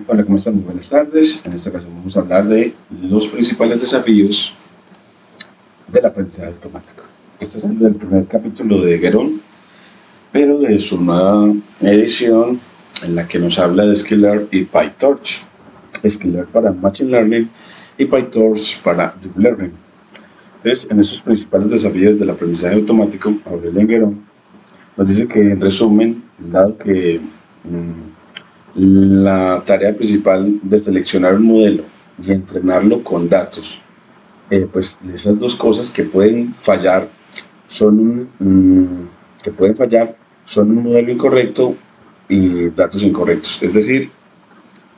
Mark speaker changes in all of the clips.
Speaker 1: Hola, ¿cómo están? Muy buenas tardes. En esta ocasión vamos a hablar de los principales desafíos del aprendizaje automático. Este es el primer capítulo de Guerón, pero de su nueva edición en la que nos habla de Skillr y PyTorch. Skillr para Machine Learning y PyTorch para Deep Learning. Entonces, en estos principales desafíos del aprendizaje automático, Aurelien Guerón nos dice que, en resumen, dado que la tarea principal de seleccionar un modelo y entrenarlo con datos, pues esas dos cosas que pueden fallar son un modelo incorrecto y datos incorrectos. Es decir,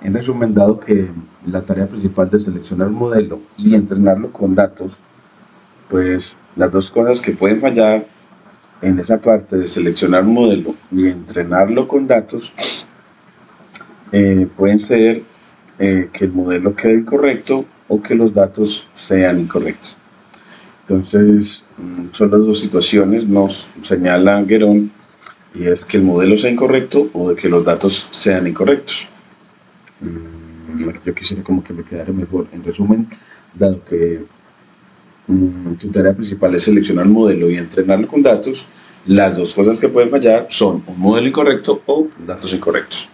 Speaker 1: en resumen, dado que la tarea principal de seleccionar un modelo y entrenarlo con datos, pues las dos cosas que pueden fallar en esa parte de seleccionar un modelo y entrenarlo con datos pueden ser que el modelo quede incorrecto o que los datos sean incorrectos. Entonces, son las dos situaciones, nos señala Guerón, y es que el modelo sea incorrecto o de que los datos sean incorrectos. Yo quisiera como que me quedara mejor. En resumen, dado que tu tarea principal es seleccionar un modelo y entrenarlo con datos, las dos cosas que pueden fallar son un modelo incorrecto o datos incorrectos.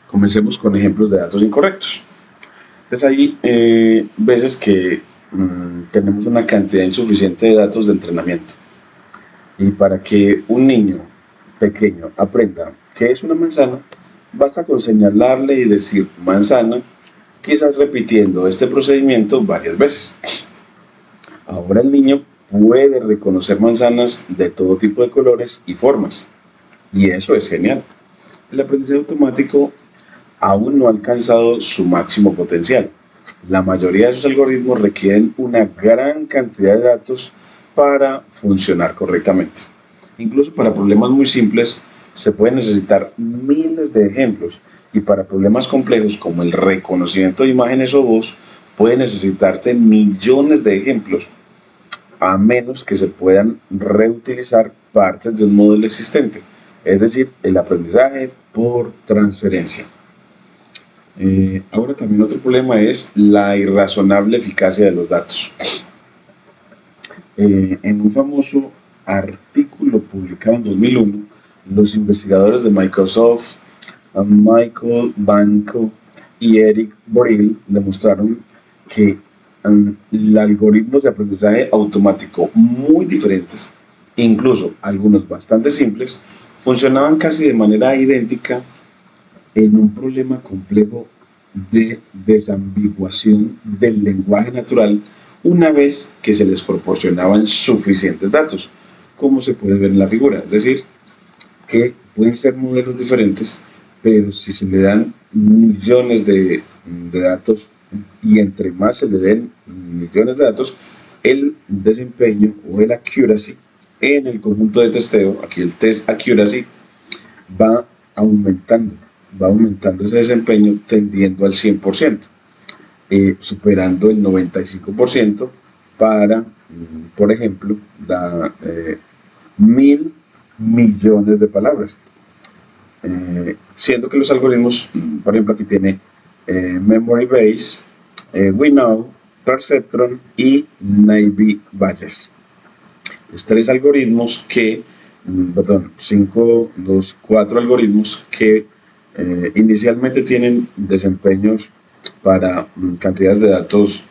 Speaker 1: Comencemos con ejemplos de datos incorrectos. Entonces hay veces que tenemos una cantidad insuficiente de datos de entrenamiento. Y para que un niño pequeño aprenda qué es una manzana, basta con señalarle y decir manzana, quizás repitiendo este procedimiento varias veces. Ahora el niño puede reconocer manzanas de todo tipo de colores y formas. Y eso es genial. El aprendizaje automático aún no ha alcanzado su máximo potencial. La mayoría de sus algoritmos requieren una gran cantidad de datos para funcionar correctamente. Incluso para problemas muy simples se pueden necesitar miles de ejemplos, y para problemas complejos como el reconocimiento de imágenes o voz puede necesitarse millones de ejemplos, a menos que se puedan reutilizar partes de un modelo existente, es decir, el aprendizaje por transferencia. Ahora también otro problema es la irrazonable eficacia de los datos. En un famoso artículo publicado en 2001, los investigadores de Microsoft, Michael Banco y Eric Brill, demostraron que algoritmos de aprendizaje automático muy diferentes, incluso algunos bastante simples, funcionaban casi de manera idéntica en un problema complejo de desambiguación del lenguaje natural una vez que se les proporcionaban suficientes datos, como se puede ver en la figura. Es decir, que pueden ser modelos diferentes, pero si se le dan millones de datos, y entre más se le den millones de datos, el desempeño o el accuracy en el conjunto de testeo, aquí el test accuracy, va aumentando, va aumentando ese desempeño tendiendo al 100%, superando el 95% para, por ejemplo, da 1.000 millones de palabras. Siendo que los algoritmos, por ejemplo, aquí tiene Memory Base, WeKnow, Perceptron y Naive Bayes. Los tres algoritmos que, cuatro algoritmos que inicialmente tienen desempeños para cantidades de datos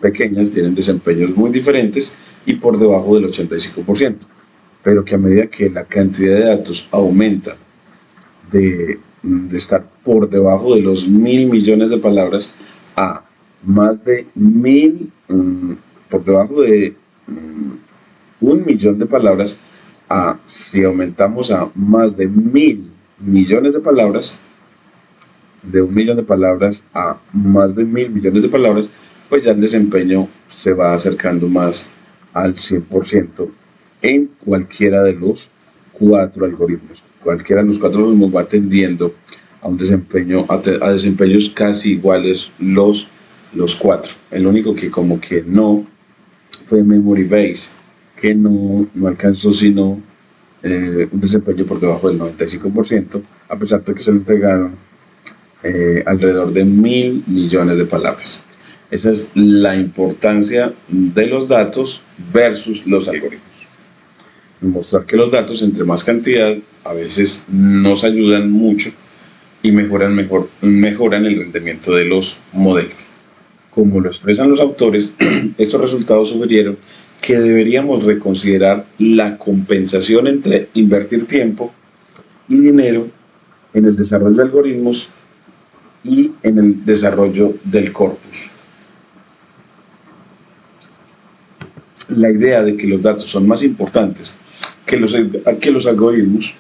Speaker 1: pequeñas, tienen desempeños muy diferentes y por debajo del 85%, pero que a medida que la cantidad de datos aumenta de estar por debajo de los 1.000 millones de palabras a más de 1.000, por debajo de 1 millón de palabras, a si aumentamos a más de 1.000 millones de palabras, de 1 millón de palabras a más de 1.000 millones de palabras, pues ya el desempeño se va acercando más al 100% en cualquiera de los cuatro algoritmos. Cualquiera de los cuatro algoritmos va tendiendo a un desempeño, a desempeños casi iguales los cuatro. El único que como que no fue Memory Base, que no alcanzó sino un desempeño por debajo del 95%, a pesar de que se le entregaron alrededor de 1.000 millones de palabras. Esa es la importancia de los datos versus los algoritmos. Mostrar que los datos, entre más cantidad, a veces nos ayudan mucho y mejoran el rendimiento de los modelos. Como lo expresan los autores, estos resultados sugirieron que deberíamos reconsiderar la compensación entre invertir tiempo y dinero en el desarrollo de algoritmos y en el desarrollo del corpus. La idea de que los datos son más importantes que los algoritmos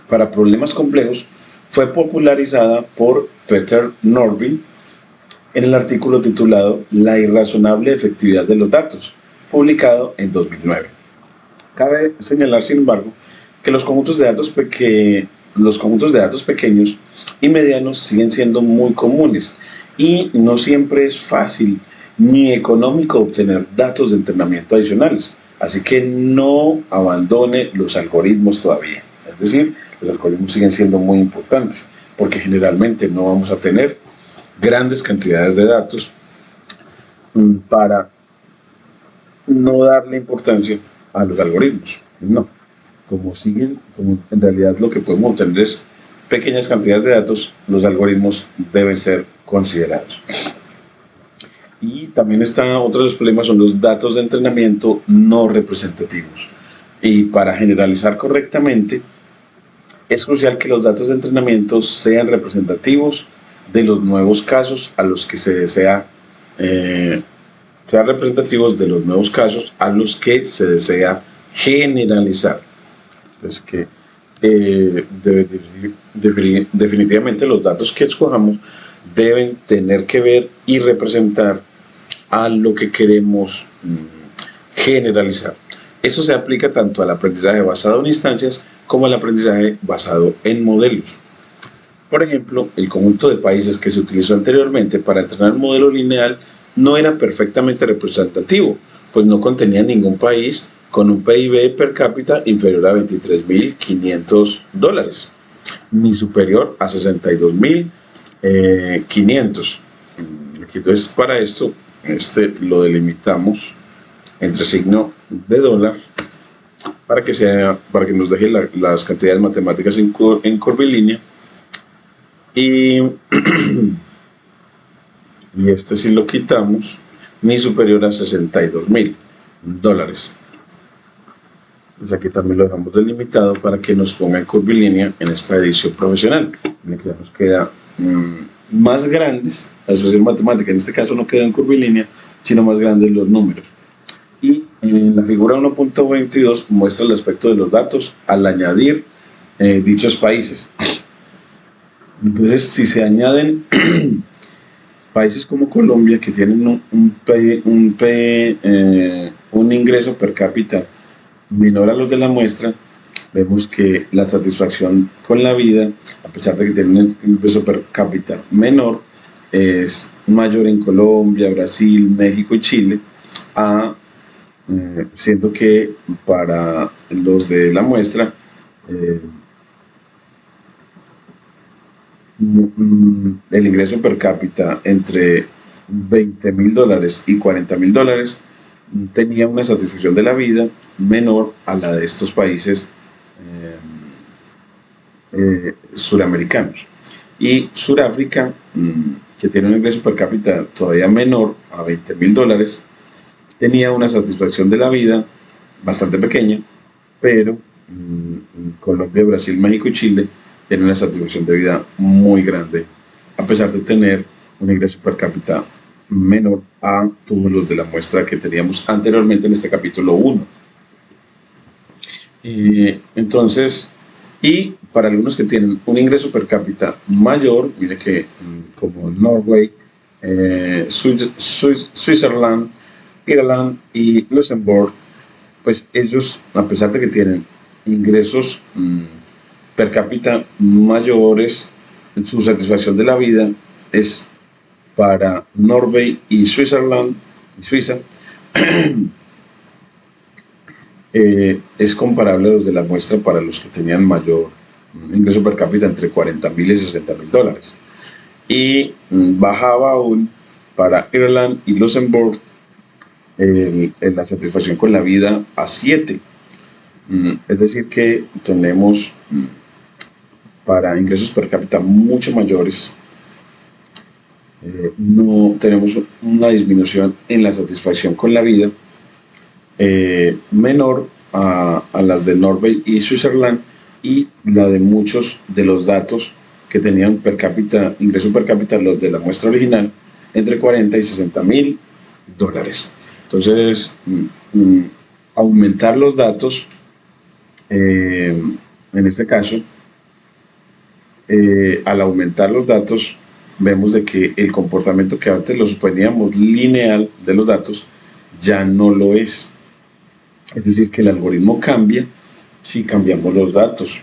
Speaker 1: para problemas complejos fue popularizada por Peter Norville en el artículo titulado La irrazonable efectividad de los datos, publicado en 2009. Cabe señalar, sin embargo, que los conjuntos de datos pequeños y medianos siguen siendo muy comunes y no siempre es fácil ni económico obtener datos de entrenamiento adicionales. Así que no abandone los algoritmos todavía. Es decir, los algoritmos siguen siendo muy importantes porque generalmente no vamos a tener grandes cantidades de datos para no darle importancia a los algoritmos. No, como en realidad lo que podemos obtener es pequeñas cantidades de datos, los algoritmos deben ser considerados. Y también está otro de los problemas, son los datos de entrenamiento no representativos. Y para generalizar correctamente, es crucial que los datos de entrenamiento sean representativos de los nuevos casos a los que se desea generalizar. Entonces, definitivamente los datos que escojamos deben tener que ver y representar a lo que queremos generalizar. Eso se aplica tanto al aprendizaje basado en instancias como al aprendizaje basado en modelos. Por ejemplo, el conjunto de países que se utilizó anteriormente para entrenar el modelo lineal no era perfectamente representativo, pues no contenía ningún país con un PIB per cápita inferior a $23.500, ni superior a 62.500. Entonces, para esto, lo delimitamos entre signo de dólar para que nos deje las cantidades matemáticas en curvilínea. Y si lo quitamos, ni superior a $62.000. Pues aquí también lo dejamos delimitado para que nos ponga en curvilínea en esta edición profesional. Que ya nos queda más grandes, la expresión matemática en este caso no queda en curvilínea, sino más grandes los números. Y en la figura 1.22 muestra el aspecto de los datos al añadir dichos países. Entonces, si se añaden países como Colombia, que tienen un ingreso per cápita menor a los de la muestra, vemos que la satisfacción con la vida, a pesar de que tienen un ingreso per cápita menor, es mayor en Colombia, Brasil, México y Chile, siendo que para los de la muestra el ingreso per cápita entre $20.000 y $40.000 tenía una satisfacción de la vida menor a la de estos países suramericanos. Y Sudáfrica, que tiene un ingreso per cápita todavía menor a $20.000, tenía una satisfacción de la vida bastante pequeña, pero Colombia, Brasil, México y Chile tienen una satisfacción de vida muy grande, a pesar de tener un ingreso per cápita menor a todos los de la muestra que teníamos anteriormente en este capítulo 1. Entonces, y para algunos que tienen un ingreso per cápita mayor, mire que como Norway, Switzerland, Irlanda y Luxemburgo, pues ellos, a pesar de que tienen ingresos per cápita mayores, su satisfacción de la vida es para Norway y Suiza es comparable a los de la muestra para los que tenían mayor ingreso per cápita entre $40.000 y $60.000. y bajaba aún para Irlanda y Luxemburgo la satisfacción con la vida a 7. Es decir que tenemos para ingresos per cápita mucho mayores, no tenemos una disminución en la satisfacción con la vida menor a las de Noruega y Switzerland, y la de muchos de los datos que tenían per cápita, ingreso per cápita, los de la muestra original, entre 40 y 60 mil dólares. Entonces, aumentar los datos, en este caso, al aumentar los datos, vemos de que el comportamiento que antes lo suponíamos lineal de los datos ya no lo es. Es decir, que el algoritmo cambia si cambiamos los datos,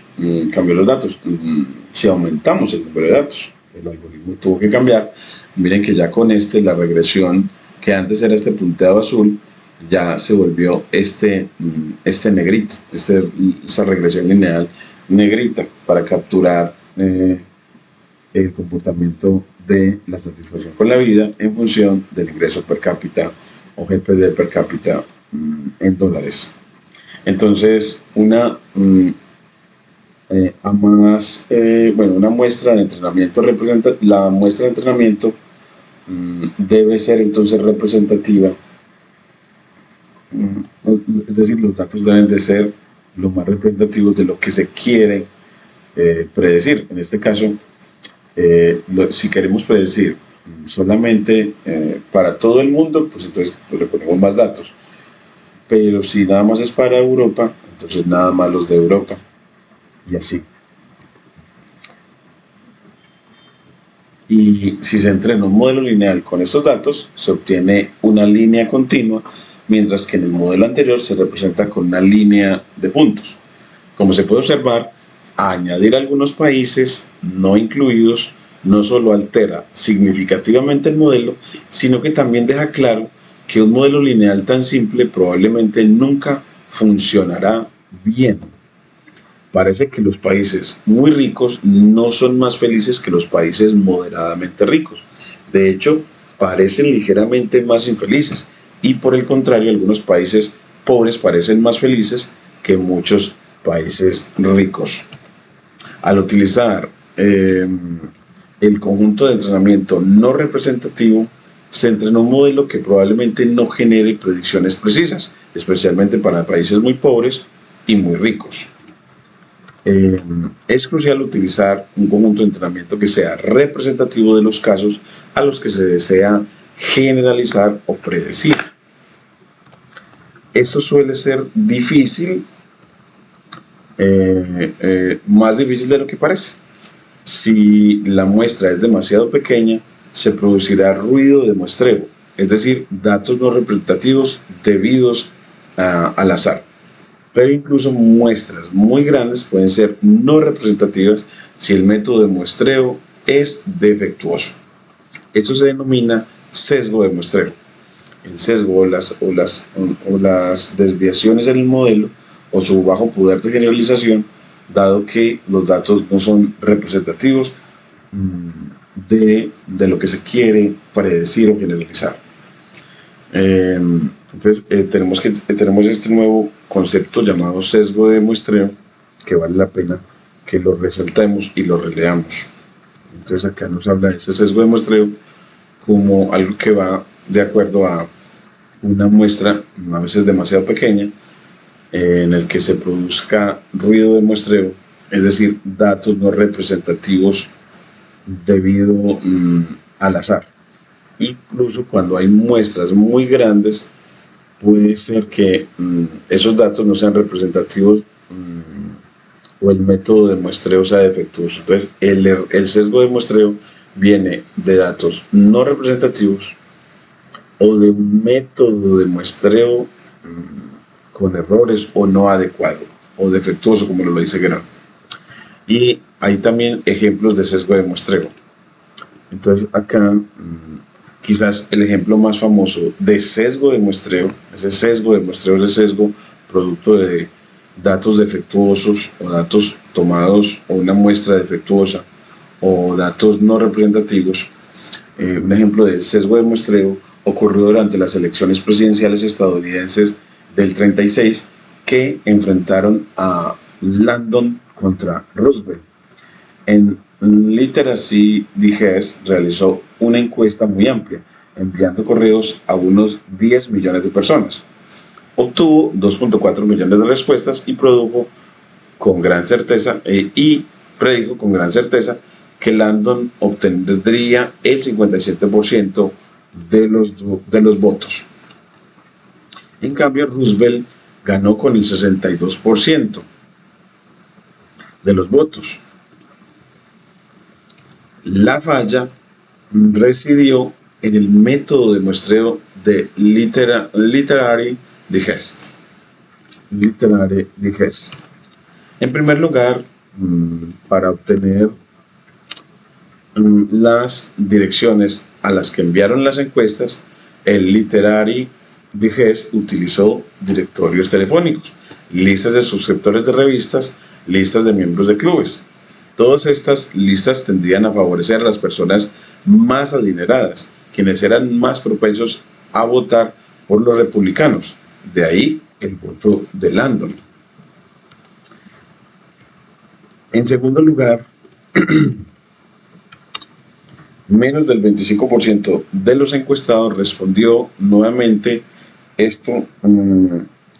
Speaker 1: si aumentamos el número de datos. El algoritmo tuvo que cambiar. Miren que ya con la regresión que antes era este punteado azul, ya se volvió este negrito, esta regresión lineal negrita, para capturar el comportamiento de la satisfacción con la vida en función del ingreso per cápita o GPD per cápita en dólares. Entonces, una muestra de entrenamiento la muestra de entrenamiento debe ser entonces representativa, es decir, los datos deben de ser lo más representativos de lo que se quiere predecir. En este caso, si queremos predecir solamente para todo el mundo, pues entonces le ponemos más datos. Pero si nada más es para Europa, entonces nada más los de Europa, y así. Y si se entrena un modelo lineal con estos datos, se obtiene una línea continua, mientras que en el modelo anterior se representa con una línea de puntos. Como se puede observar, añadir algunos países no incluidos no solo altera significativamente el modelo, sino que también deja claro que un modelo lineal tan simple probablemente nunca funcionará bien. Parece que los países muy ricos no son más felices que los países moderadamente ricos. De hecho, parecen ligeramente más infelices, y por el contrario, algunos países pobres parecen más felices que muchos países ricos. Al utilizar el conjunto de entrenamiento no representativo, se entrenó un modelo que probablemente no genere predicciones precisas, especialmente para países muy pobres y muy ricos. Es crucial utilizar un conjunto de entrenamiento que sea representativo de los casos a los que se desea generalizar o predecir. Esto suele ser difícil, más difícil de lo que parece. Si la muestra es demasiado pequeña, se producirá ruido de muestreo, es decir, datos no representativos debidos al azar. Pero incluso muestras muy grandes pueden ser no representativas si el método de muestreo es defectuoso. Esto se denomina sesgo de muestreo. El sesgo o las desviaciones en el modelo, o su bajo poder de generalización, dado que los datos no son representativos de lo que se quiere predecir o generalizar. Entonces tenemos este nuevo concepto llamado sesgo de muestreo, que vale la pena que lo resaltemos y lo releamos. Entonces acá nos habla de ese sesgo de muestreo como algo que va de acuerdo a una muestra a veces demasiado pequeña, en el que se produzca ruido de muestreo, es decir, datos no representativos debido al azar. Incluso cuando hay muestras muy grandes, puede ser que esos datos no sean representativos o el método de muestreo sea defectuoso. Entonces, el sesgo de muestreo viene de datos no representativos o de un método de muestreo con errores o no adecuado o defectuoso, como lo dice Gerard. Y hay también ejemplos de sesgo de muestreo. Entonces acá quizás el ejemplo más famoso de sesgo de muestreo, ese sesgo producto de datos defectuosos o datos tomados o una muestra defectuosa o datos no representativos. Un ejemplo de sesgo de muestreo ocurrió durante las elecciones presidenciales estadounidenses del 36 que enfrentaron a Lyndon contra Roosevelt. En Literacy Digest realizó una encuesta muy amplia, enviando correos a unos 10 millones de personas. Obtuvo 2.4 millones de respuestas y predijo con gran certeza que Lyndon obtendría el 57% de los votos. En cambio, Roosevelt ganó con el 62% de los votos. La falla residió en el método de muestreo de Literary Digest. En primer lugar, para obtener las direcciones a las que enviaron las encuestas, el Literary Digest utilizó directorios telefónicos, listas de suscriptores de revistas, listas de miembros de clubes. Todas estas listas tendían a favorecer a las personas más adineradas, quienes eran más propensos a votar por los republicanos. De ahí el voto de Lyndon. En segundo lugar, menos del 25% de los encuestados respondió nuevamente. Esto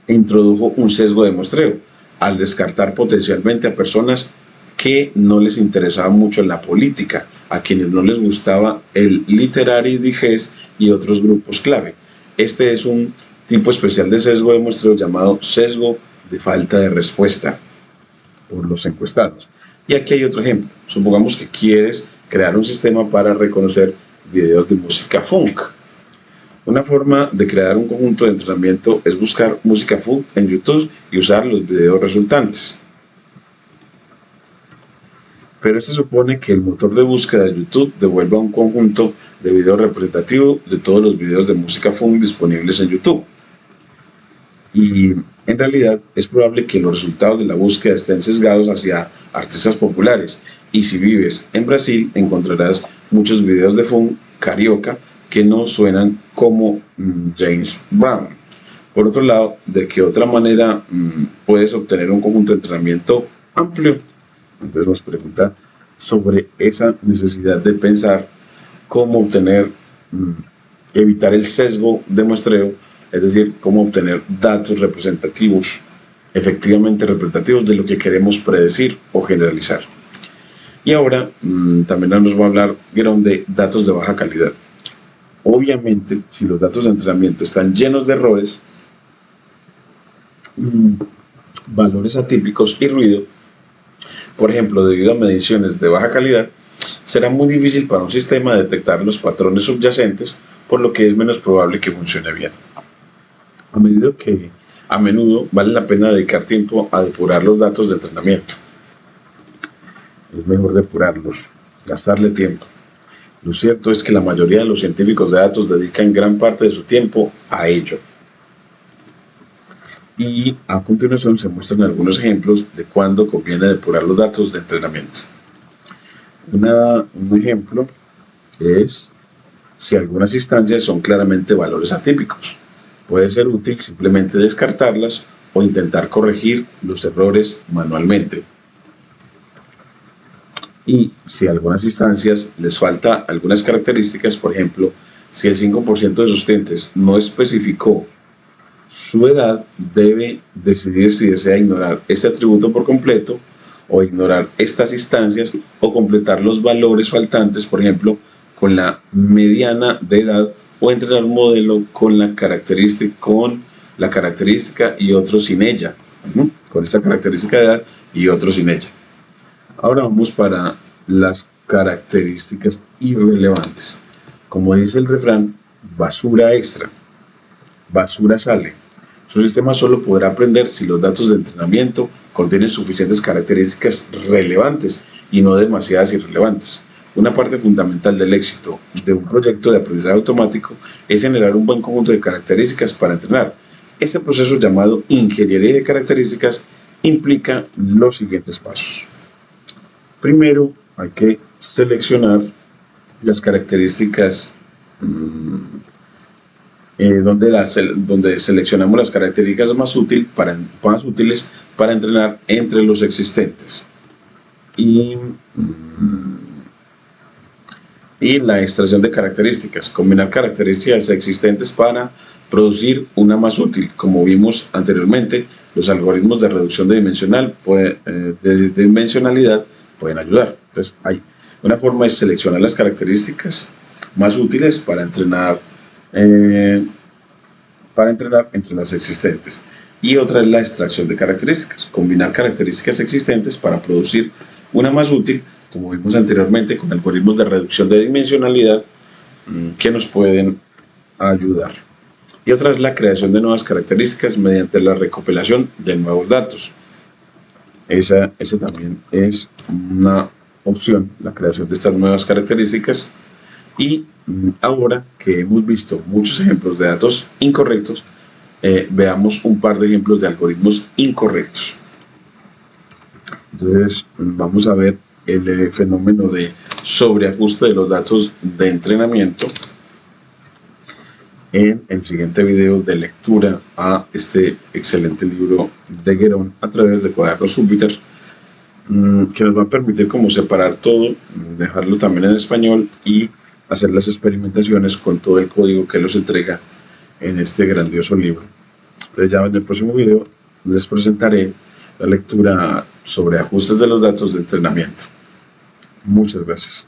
Speaker 1: introdujo un sesgo de muestreo, al descartar potencialmente a personas que no les interesaba mucho la política, a quienes no les gustaba el Literary Digest y otros grupos clave. Este es un tipo especial de sesgo de muestreo llamado sesgo de falta de respuesta por los encuestados. Y aquí hay otro ejemplo. Supongamos que quieres crear un sistema para reconocer videos de música funk. Una forma de crear un conjunto de entrenamiento es buscar música funk en YouTube y usar los videos resultantes. Pero esto supone que el motor de búsqueda de YouTube devuelva un conjunto de videos representativo de todos los videos de música funk disponibles en YouTube. Y en realidad es probable que los resultados de la búsqueda estén sesgados hacia artistas populares. Y si vives en Brasil, encontrarás muchos videos de funk carioca que no suenan como James Brown. Por otro lado, ¿de qué otra manera puedes obtener un conjunto de entrenamiento amplio? Entonces nos pregunta sobre esa necesidad de pensar cómo obtener, evitar el sesgo de muestreo, es decir, cómo obtener datos representativos, efectivamente representativos de lo que queremos predecir o generalizar. Y ahora también nos va a hablar de datos de baja calidad. Obviamente, si los datos de entrenamiento están llenos de errores, valores atípicos y ruido, por ejemplo, debido a mediciones de baja calidad, será muy difícil para un sistema detectar los patrones subyacentes, por lo que es menos probable que funcione bien. A menudo vale la pena dedicar tiempo a depurar los datos de entrenamiento. Es mejor depurarlos, gastarle tiempo. Lo cierto es que la mayoría de los científicos de datos dedican gran parte de su tiempo a ello. Y a continuación se muestran algunos ejemplos de cuándo conviene depurar los datos de entrenamiento. Un ejemplo es si algunas instancias son claramente valores atípicos. Puede ser útil simplemente descartarlas o intentar corregir los errores manualmente. Y si a algunas instancias les falta algunas características, por ejemplo, si el 5% de sus clientes no especificó su edad, debe decidir si desea ignorar este atributo por completo o ignorar estas instancias o completar los valores faltantes, por ejemplo, con la mediana de edad o entrenar un modelo con la característica y otro sin ella, con esa característica de edad y otro sin ella. Ahora vamos para las características irrelevantes. Como dice el refrán, basura extra, basura sale. Su sistema solo podrá aprender si los datos de entrenamiento contienen suficientes características relevantes y no demasiadas irrelevantes. Una parte fundamental del éxito de un proyecto de aprendizaje automático es generar un buen conjunto de características para entrenar. Este proceso, llamado ingeniería de características, implica los siguientes pasos. Primero, hay que seleccionar las características donde seleccionamos las características más útiles para entrenar entre los existentes. Y la extracción de características, combinar características existentes para producir una más útil. Como vimos anteriormente, los algoritmos de reducción de dimensionalidad pueden ayudar. Entonces, hay una forma de seleccionar las características más útiles para entrenar entre las existentes. Y otra es la extracción de características, combinar características existentes para producir una más útil, como vimos anteriormente, con algoritmos de reducción de dimensionalidad que nos pueden ayudar. Y otra es la creación de nuevas características mediante la recopilación de nuevos datos. Esa también es una opción, la creación de estas nuevas características. Y ahora que hemos visto muchos ejemplos de datos incorrectos, veamos un par de ejemplos de algoritmos incorrectos. Entonces vamos a ver el fenómeno de sobreajuste de los datos de entrenamiento en el siguiente video de lectura a este excelente libro de Guerón a través de Cuadernos Júpiter, que nos va a permitir como separar todo, dejarlo también en español y hacer las experimentaciones con todo el código que los entrega en este grandioso libro. Entonces ya en el próximo video les presentaré la lectura sobre ajustes de los datos de entrenamiento. Muchas gracias.